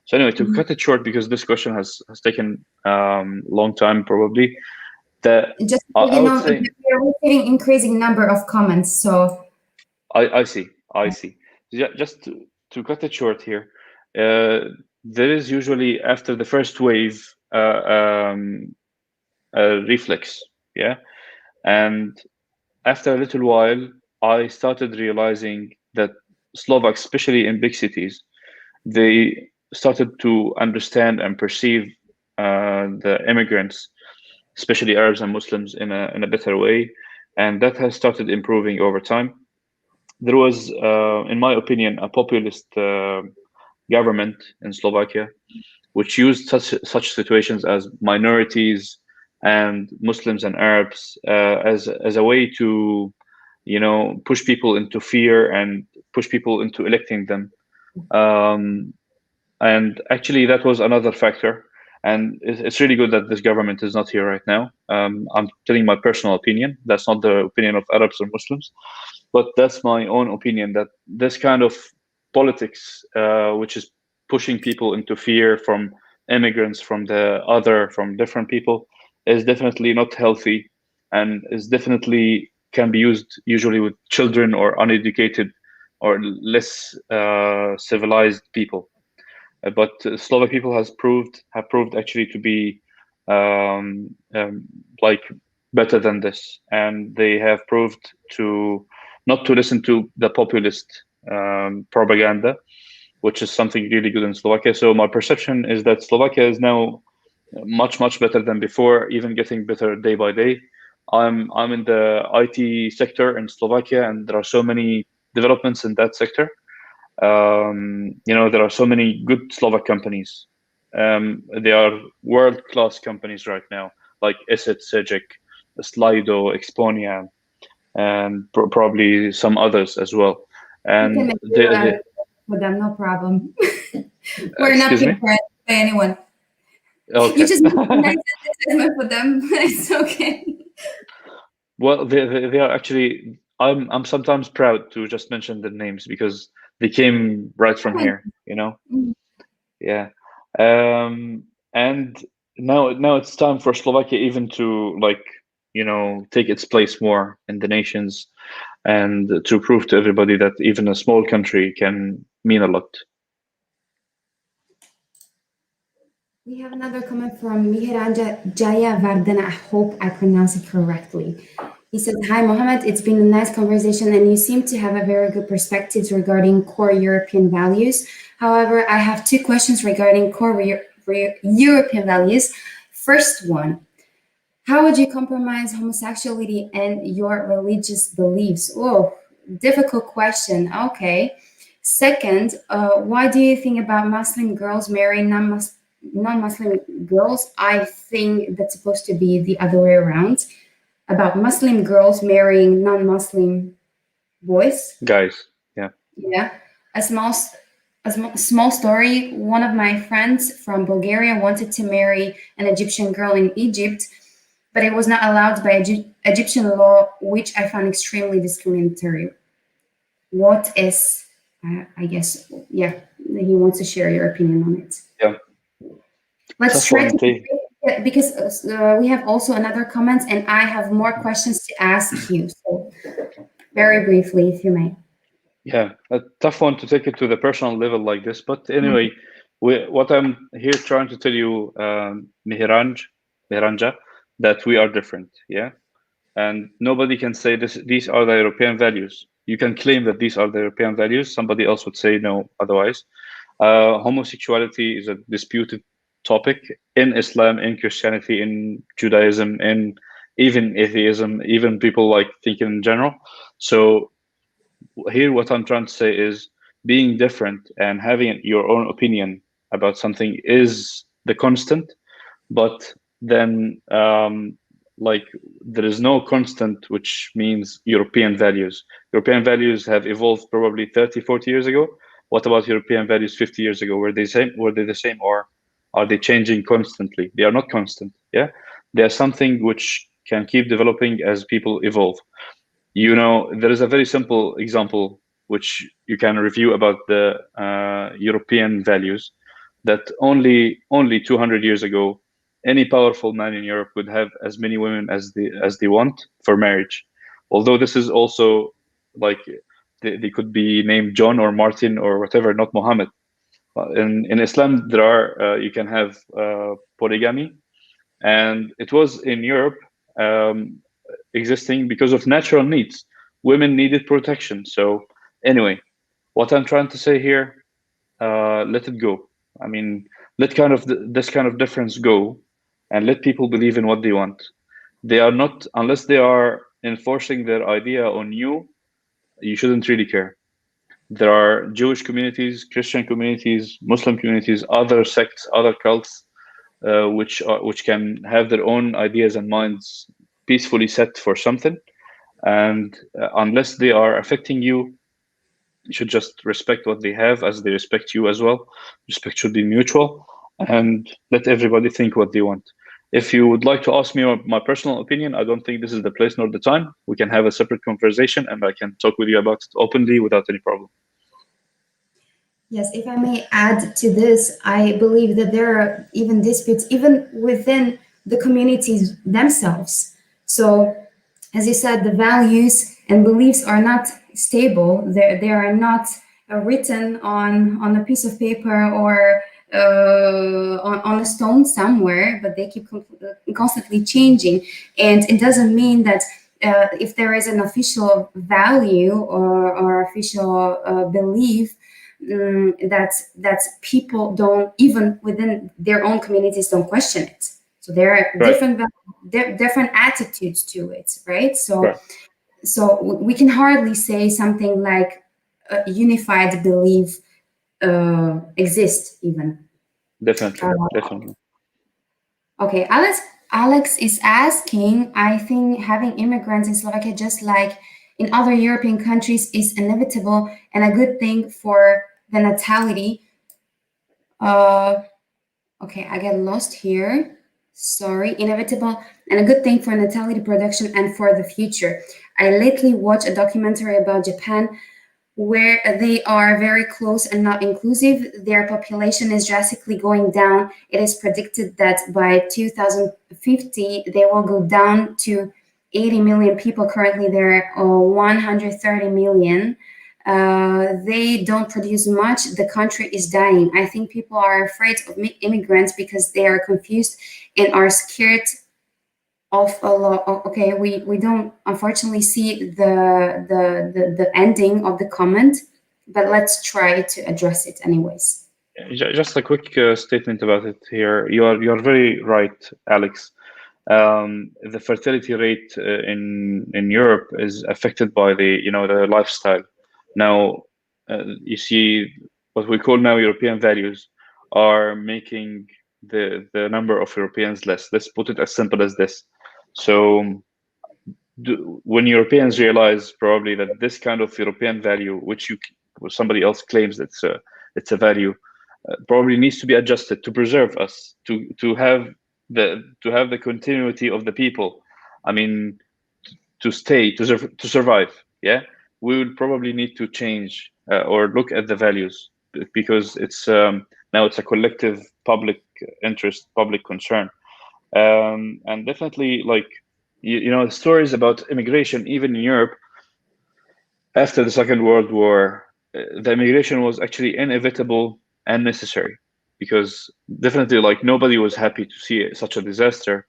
So anyway, to Mhm. cut it short, because this question has taken long time probably, that Just so I you would know, say we are receiving increasing number of comments. So I see. Just to cut it short here, there is usually after the first wave a reflex, yeah, and after a little while, I started realizing that Slovaks, especially in big cities, they started to understand and perceive the immigrants, especially Arabs and Muslims, in a better way, and that has started improving over time. There was, in my opinion, a populist government in Slovakia, which used such situations as minorities and Muslims and Arabs as a way to, push people into fear and push people into electing them. Um, and actually, that was another factor. And it's really good that this government is not here right now. I'm telling my personal opinion. That's not the opinion of Arabs or Muslims, but that's my own opinion that this kind of politics, which is pushing people into fear from immigrants, from different people, is definitely not healthy, and is definitely can be used usually with children or uneducated or less civilized people. But Slovak people have proved actually to be um, um, like better than this, and they have proved to not to listen to the populist propaganda, which is something really good in Slovakia. So my perception is that Slovakia is now much better than before, even getting better day by day. I'm in the IT sector in Slovakia, and there are so many developments in that sector. There are so many good Slovak companies. They are world-class companies right now, like Eset, Sejek, Slido, Exponia, and probably some others as well. we can And make you for them, no problem. We're not excuse paid me. by anyone. You Okay. just make a nice advertisement for them. It's okay. Well, they are actually. I'm sometimes proud to just mention the names because they came right from Fine. here. You know. Mm. Yeah. And now it's time for Slovakia even to take its place more in the nations and to prove to everybody that even a small country can mean a lot. We have another comment from Mihranja Jayavardhana. I hope I pronounce it correctly. He says, "Hi, Mohammed. It's been a nice conversation, and you seem to have a very good perspectives regarding core European values. However, I have two questions regarding core European values. First one, how would you compromise homosexuality and your religious beliefs?" Oh, difficult question. Okay. Second, why do you think about Muslim girls marrying non-Muslim girls? I think that's supposed to be the other way around. About Muslim girls marrying non-Muslim. boys. Guys, yeah. Yeah, a small story. One of my friends from Bulgaria wanted to marry an Egyptian girl in Egypt, but it was not allowed by Egyptian law, which I found extremely discriminatory. What is, I guess, yeah, he wants to share your opinion on it. Yeah. Let's Tough try one, to, Tay. because we have also another comment, and I have more questions to ask you. So, very briefly, if you may. Yeah, a tough one to take it to the personal level like this. But anyway, what I'm here trying to tell you, Mihranja, that we are different. Yeah, and nobody can say this. These are the European values. You can claim that these are the European values. Somebody else would say no, otherwise. Homosexuality is a disputed topic in Islam, in Christianity, in Judaism, in even atheism, even people like thinking in general. So here what I'm trying to say is being different and having your own opinion about something is the constant, but then like there is no constant, which means European values. European values have evolved probably 30, 40 years ago. What about European values 50 years ago? Were they the same, or are they changing constantly? They are not constant. Yeah, they are something which can keep developing as people evolve. You know, there is a very simple example which you can review about the European values, that only 200 years ago, any powerful man in Europe could have as many women as they want for marriage. Although this is also like they could be named John or Martin or whatever, not Mohammed. In Islam, there are you can have polygamy, and it was in Europe um, existing because of natural needs. Women needed protection. So anyway, what I'm trying to say here, let it go. I mean, let this kind of difference go, and let people believe in what they want. They are not, unless they are enforcing their idea on you, you shouldn't really care. There are Jewish communities, Christian communities, Muslim communities, other sects, other cults, which can have their own ideas and minds peacefully set for something, and unless they are affecting you, you should just respect what they have as they respect you as well. Respect should be mutual, and let everybody think what they want. If you would like to ask me my personal opinion, I don't think this is the place nor the time. We can have a separate conversation, and I can talk with you about it openly without any problem. Yes, if I may add to this, I believe that there are even disputes even within the communities themselves. So, as you said, the values and beliefs are not stable. They are not written on a piece of paper or on a stone somewhere, but they keep constantly changing. And it doesn't mean that if there is an official value or official belief, that people don't, even within their own communities, don't question it. So there are Right. different attitudes to it, right? So Right. so we can hardly say something like a unified belief exists even. Definitely. Definitely. Okay, Alex is asking, I think having immigrants in Slovakia, just like in other European countries, is inevitable and a good thing for the natality. Okay, I get lost here. Sorry, inevitable and a good thing for natality production and for the future. I lately watched a documentary about Japan where they are very close and not inclusive. Their population is drastically going down. It is predicted that by 2050, they will go down to 80 million people. Currently, there are 130 million. They don't produce much. The country is dying. I think people are afraid of immigrants because they are confused and are scared of a lot. Okay, we don't unfortunately see the ending of the comment, but let's try to address it anyways. Just a quick statement about it here. You're very right, Alex. The fertility rate in Europe is affected by the lifestyle. Now, you see what we call now European values are making the number of Europeans less. Let's put it as simple as this. So when Europeans realize probably that this kind of European value, which somebody else claims it's a value, probably needs to be adjusted to preserve us, to have the continuity of the people. I mean, to stay, to survive. Yeah, we would probably need to change or look at the values, because it's now it's a collective public interest, public concern. And definitely, like, you know, stories about immigration, even in Europe after the Second World War, the immigration was actually inevitable and necessary, because definitely, like, nobody was happy to see such a disaster,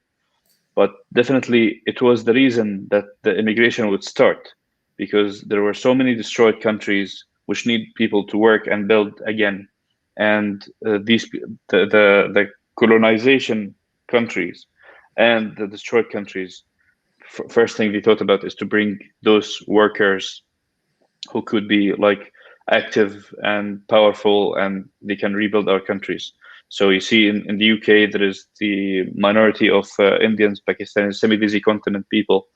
but definitely it was the reason that the immigration would start, because there were so many destroyed countries which need people to work and build again. And the colonization countries and the destroyed countries, first thing they thought about is to bring those workers who could be like active and powerful, and they can rebuild our countries. So you see in the UK, there is the minority of Indians, Pakistanis, semi-busy continent people,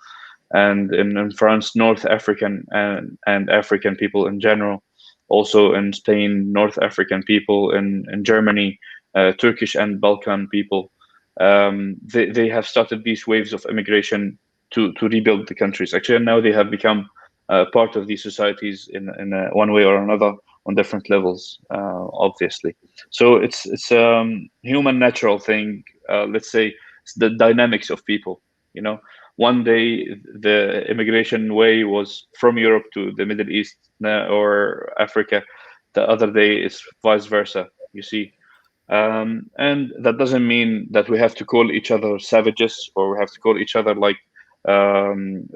and in France, North African and African people in general. Also in Spain, North African people, in Germany, Turkish and Balkan people. They have started these waves of immigration to rebuild the countries. Actually, now they have become part of these societies in one way or another on different levels, obviously. So it's human natural thing. Let's say it's the dynamics of people. You know, one day the immigration way was from Europe to the Middle East or Africa. The other day is vice versa. You see, and that doesn't mean that we have to call each other savages, or we have to call each other like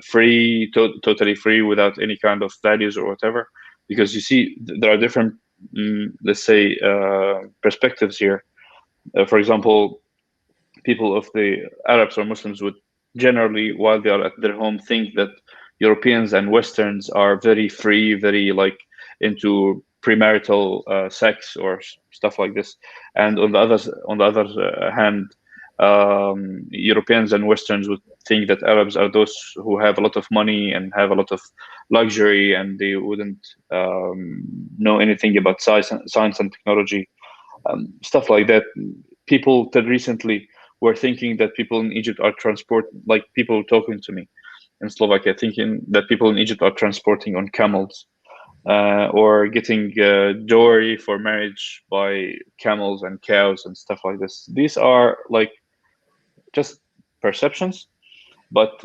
free, totally free without any kind of values or whatever. Because you see, there are different, let's say, perspectives here. For example, people of the Arabs or Muslims would generally, while they are at their home, think that Europeans and Westerns are very free, very like into premarital sex or stuff like this. And on the other hand, Europeans and Westerns would think that Arabs are those who have a lot of money and have a lot of luxury, and they wouldn't know anything about science and technology, stuff like that. People till recently were thinking that people in Egypt are like people talking to me in Slovakia, thinking that people in Egypt are transporting on camels, or getting dowry for marriage by camels and cows and stuff like this. These are like just perceptions. But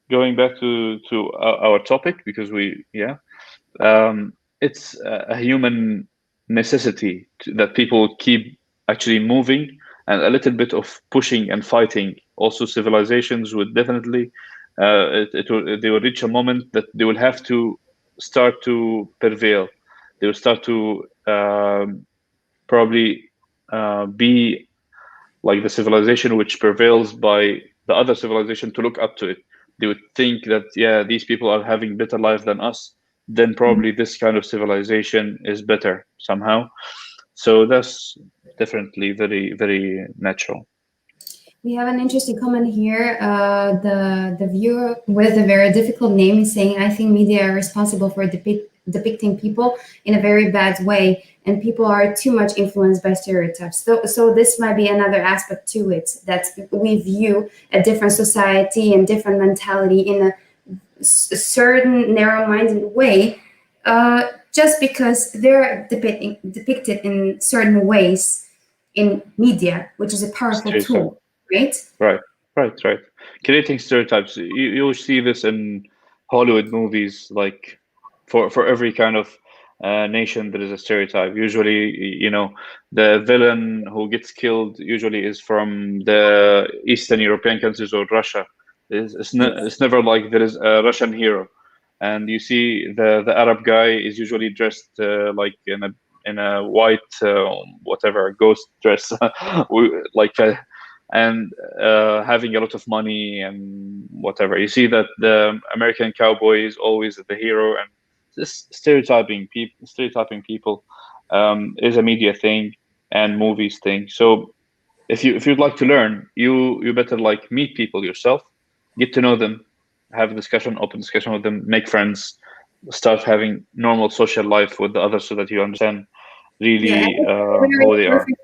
going back to our topic, because it's a human necessity that people keep actually moving, and a little bit of pushing and fighting. Also, civilizations would definitely they will reach a moment that they will have to start to prevail. They will start to probably be like the civilization which prevails by the other civilization to look up to it. They would think that, yeah, these people are having better life than us, then probably this kind of civilization is better somehow. So that's definitely very, very natural. We have an interesting comment here. The viewer with a very difficult name is saying, "I think media are responsible for depicting people in a very bad way, and people are too much influenced by stereotypes." So this might be another aspect to it, that we view a different society and different mentality in a certain narrow-minded way, just because they're depicted in certain ways in media, which is a powerful Stereotype. tool, right? Right, right. Creating stereotypes. You see this in Hollywood movies, like for every kind of nation there is a stereotype. Usually, you know, the villain who gets killed usually is from the Eastern European countries or Russia. It's never like there is a Russian hero. And you see the Arab guy is usually dressed like in a white whatever ghost dress, like and having a lot of money and whatever. You see that the American cowboy is always the hero, and this stereotyping people is a media thing and movies thing. So if you'd like to learn, you better like meet people yourself, get to know them, have a discussion, open discussion with them, make friends, start having normal social life with the others, so that you understand Yeah, really very who they are. perfect.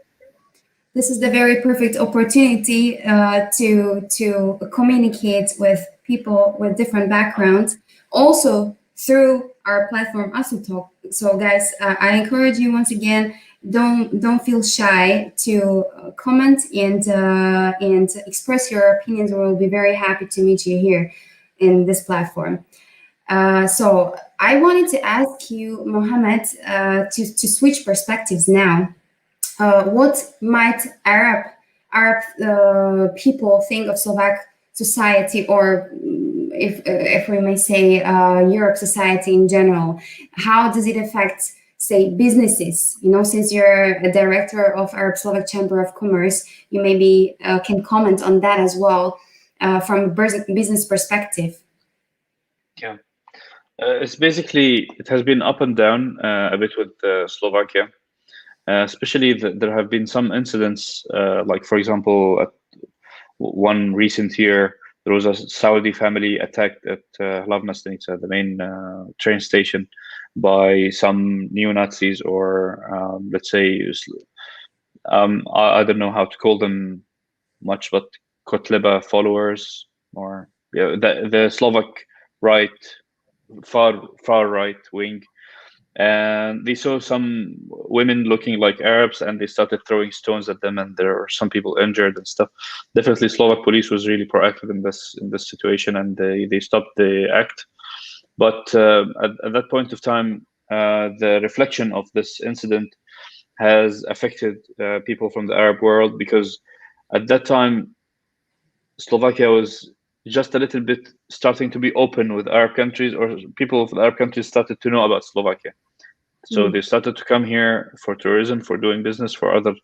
This is the very perfect opportunity to communicate with people with different backgrounds, also through our platform ASU Talk. So, guys, I encourage you once again, don't feel shy to comment and express your opinions. We'll be very happy to meet you here in this platform. So, I wanted to ask you, Mohammed, to switch perspectives now. What might Arab people think of Slovak society, or if we may say Europe society in general? How does it affect, say, businesses? You know, since you're a director of Arab-Slovak Chamber of Commerce, you maybe can comment on that as well from a business perspective. Yeah, it's basically, it has been up and down a bit with Slovakia. Especially there have been some incidents, like for example, at one recent year, there was a Saudi family attacked at Hlavna Stanica, the main train station, by some neo-Nazis, or let's say, I don't know how to call them much, but Kotleba followers, or yeah, the Slovak right, far right wing, and they saw some women looking like Arabs, and they started throwing stones at them, and there were some people injured and stuff. Definitely, Slovak police was really proactive in this situation, and they stopped the act. But at that point of time, the reflection of this incident has affected people from the Arab world, because at that time Slovakia was just a little bit starting to be open with Arab countries, or people of the Arab countries started to know about Slovakia. So they started to come here for tourism, for doing business, for other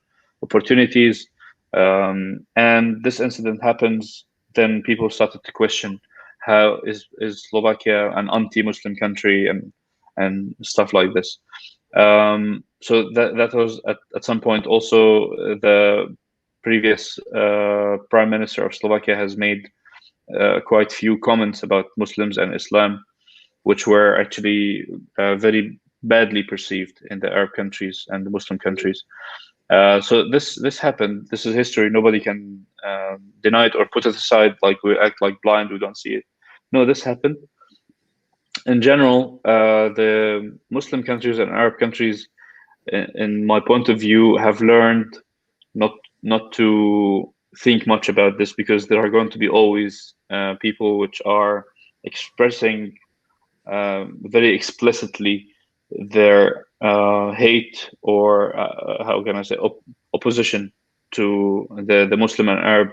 opportunities. And this incident happens, then people started to question, how is Slovakia an anti-Muslim country, and stuff like this. So that was at some point also the previous prime minister of Slovakia has made quite few comments about Muslims and Islam, which were actually very badly perceived in the Arab countries and the Muslim countries. So this happened. This is history. Nobody can deny it or put it aside, like we act like blind, we don't see it. No, this happened. In general, the Muslim countries and Arab countries, in my point of view, have learned not to think much about this, because there are going to be always people which are expressing very explicitly their hate, or how can I say, opposition to the Muslim and Arab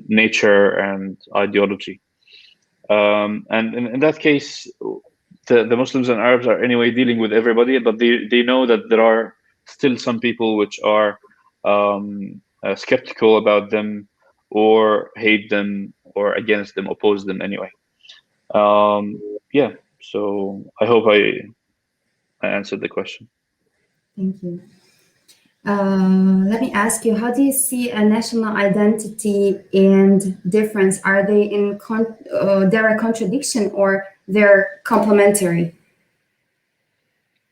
nature and ideology. And in that case, the Muslims and Arabs are anyway dealing with everybody, but they know that there are still some people which are skeptical about them, or hate them, or against them, oppose them anyway. Yeah, so I hope I answered the question. Thank you. Let me ask you, how do you see a national identity and difference? Are they in direct contradiction, or they're complementary?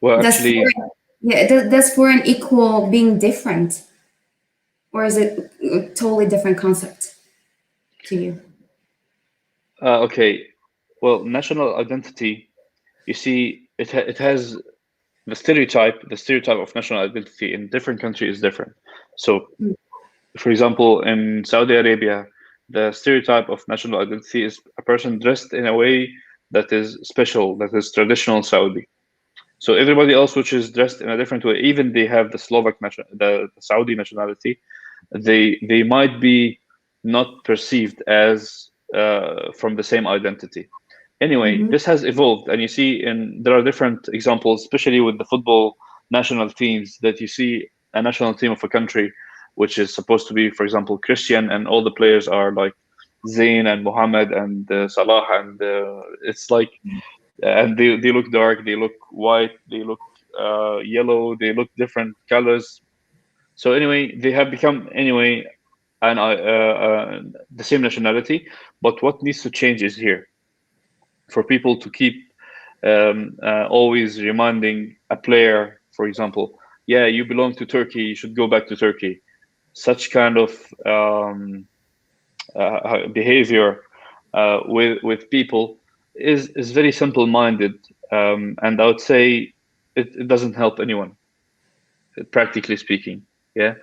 Well, Does actually, does foreign equal being different, or is it a totally different concept to you? okay. Well, national identity, you see, it has the stereotype of national identity in different countries is different. So, for example, in Saudi Arabia, the stereotype of national identity is a person dressed in a way that is special, that is traditional Saudi. So everybody else which is dressed in a different way, even they have the the Saudi nationality, they might be not perceived as from the same identity. Anyway, Mm-hmm. this has evolved, and you see, there are different examples, especially with the football national teams, that you see a national team of a country which is supposed to be, for example, Christian, and all the players are like Zayn and Mohammed and Salah, and it's like, and they look dark, they look white, they look yellow, they look different colors. So anyway, they have become anyway and the same nationality. But what needs to change is here for people to keep always reminding a player, for example, yeah, you belong to Turkey, you should go back to Turkey. Such kind of behavior with people is very simple-minded, and I would say it doesn't help anyone, practically speaking. Yeah,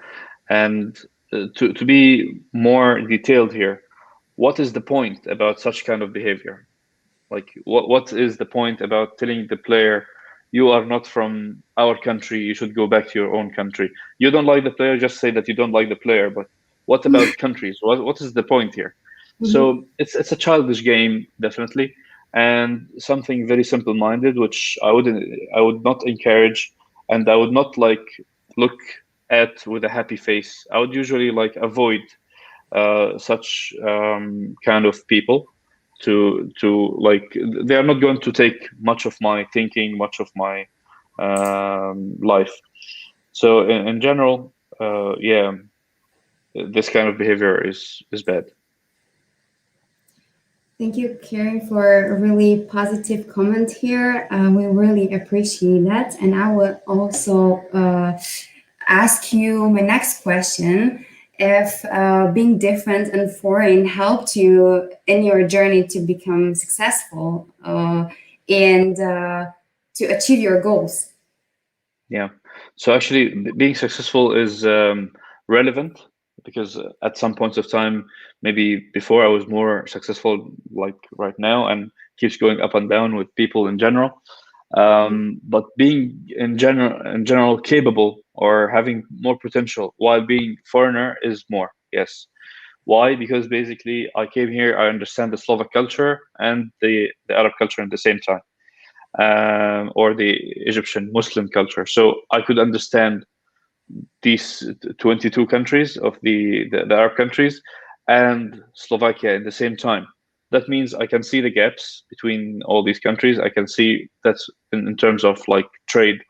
and to be more detailed here, what is the point about such kind of behavior? Like, what is the point about telling the player, you are not from our country, you should go back to your own country? You don't like the player, just say that you don't like the player. But what about countries? What is the point here? Mhm. So it's a childish game, definitely, and something very simple-minded, which I would not encourage, and I would not like look at with a happy face. I would usually like avoid such kind of people to like, they are not going to take much of my thinking, much of my life. So in general, yeah, this kind of behavior is bad. Thank you, Karen, for a really positive comment here. We really appreciate that. And I will also ask you my next question. If being different and foreign helped you in your journey to become successful and to achieve your goals. Yeah. So actually, being successful is relevant because at some points of time, maybe before I was more successful, like right now, and keeps going up and down with people in general. But being in general capable or having more potential while being foreigner is more. Yes. Why? Because basically I came here, I understand the Slovak culture and the Arab culture at the same time, or the Egyptian Muslim culture. So I could understand these 22 countries of the Arab countries and Slovakia at the same time. That means I can see the gaps between all these countries. I can see that's in terms of like trade.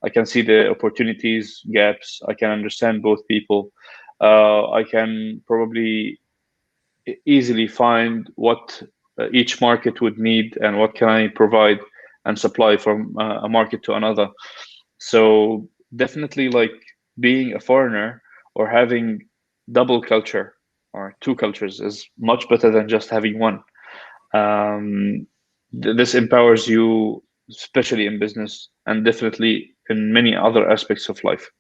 I can see the opportunities, gaps. I can understand both people. I can probably easily find what each market would need and what can I provide and supply from a market to another. So definitely, like, being a foreigner or having double culture or two cultures is much better than just having one. This empowers you, especially in business and definitely in many other aspects of life.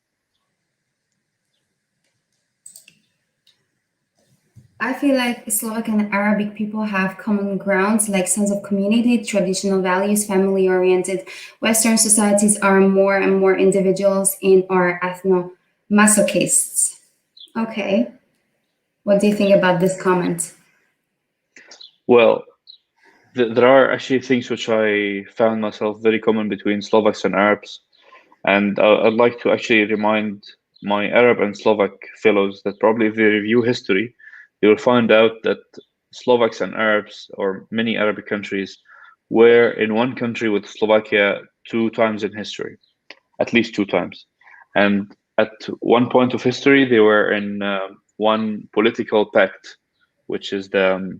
I feel like Slovak and Arabic people have common grounds like sense of community, traditional values, family oriented. Western societies are more and more individuals and are ethno masochists. Okay. What do you think about this comment? Well, there are actually things which I found myself very common between Slovaks and Arabs. And I'd like to actually remind my Arab and Slovak fellows that probably if they review history, they will find out that Slovaks and Arabs, or many Arabic countries, were in one country with Slovakia two times in history, at least two times. And at one point of history, they were in one political pact, which is the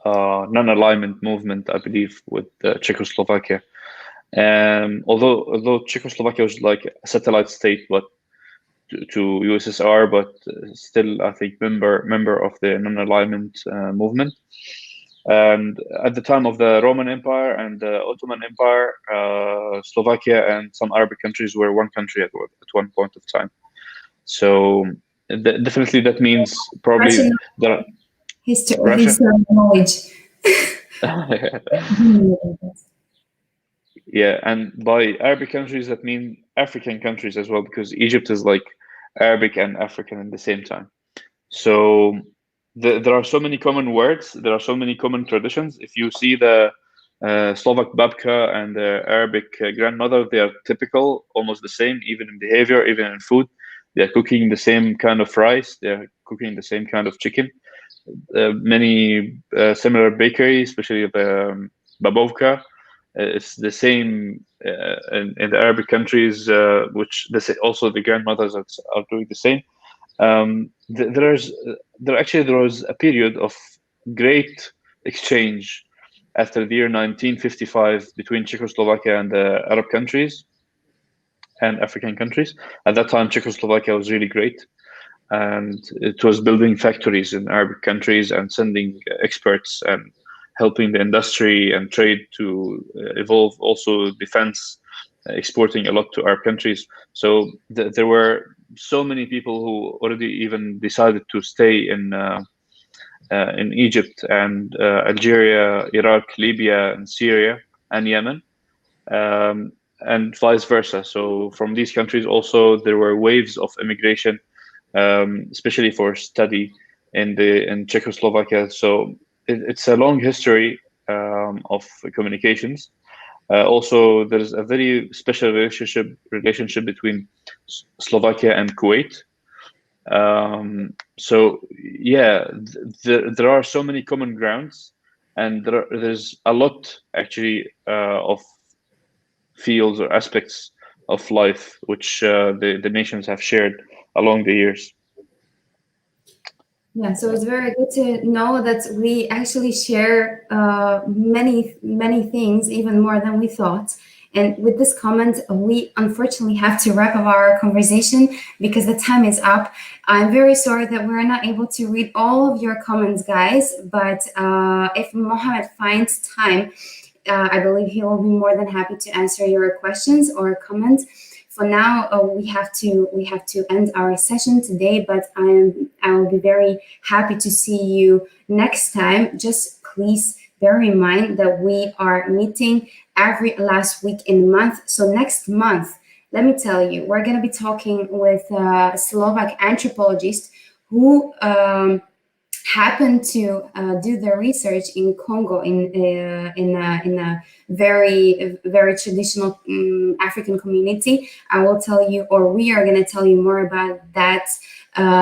non-alignment movement, I believe, with Czechoslovakia. Although Czechoslovakia was like a satellite state, but to USSR, but still, I think member of the non-alignment movement. And at the time of the Roman Empire and the Ottoman Empire, Slovakia and some Arabic countries were one country at one point of time. So definitely that means probably Russian the history, Russia. history knowledge. Yeah, and by Arabic countries, that mean African countries as well, because Egypt is like Arabic and African at the same time. So there are so many common words, there are so many common traditions. If you see the Slovak babka and the Arabic grandmother, they are typical, almost the same, even in behavior, even in food. They're cooking the same kind of rice, they're cooking the same kind of chicken. Many similar bakeries, especially the babovka. It's the same in the Arabic countries, which also the grandmothers are doing the same. There was a period of great exchange after the year 1955 between Czechoslovakia and the Arab countries and African countries. At that time, Czechoslovakia was really great, and it was building factories in Arab countries and sending experts and helping the industry and trade to evolve. Also, defense, exporting a lot to Arab countries. So there were so many people who already even decided to stay in Egypt and Algeria, Iraq, Libya, and Syria and Yemen. And vice versa. So from these countries also there were waves of immigration, especially for study in Czechoslovakia. So it's a long history of communications. Also, there's a very special relationship between Slovakia and Kuwait. So yeah, there are so many common grounds, and there's a lot actually of fields or aspects of life which the nations have shared along the years. Yeah, so it's very good to know that we actually share many things, even more than we thought. And with this comment, we unfortunately have to wrap up our conversation because the time is up. I'm very sorry that we're not able to read all of your comments, guys. But if Mohammed finds time, I believe he will be more than happy to answer your questions or comments. For now, we have to end our session today, but I will be very happy to see you next time. Just please bear in mind that we are meeting every last week in the month. So next month, let me tell you, we're going to be talking with a Slovak anthropologist who happened to do the research in Congo in a very traditional African community. I will tell you, or we are going to tell you more about that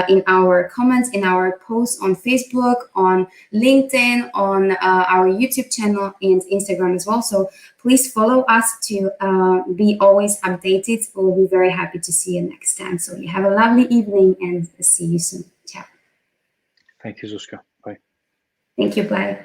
in our comments, in our posts on Facebook, on LinkedIn, on our YouTube channel and Instagram as well. So please follow us to be always updated. We'll be very happy to see you next time. So you have a lovely evening and see you soon. Ciao. Thank you, Zuzka. Bye. Thank you. Bye.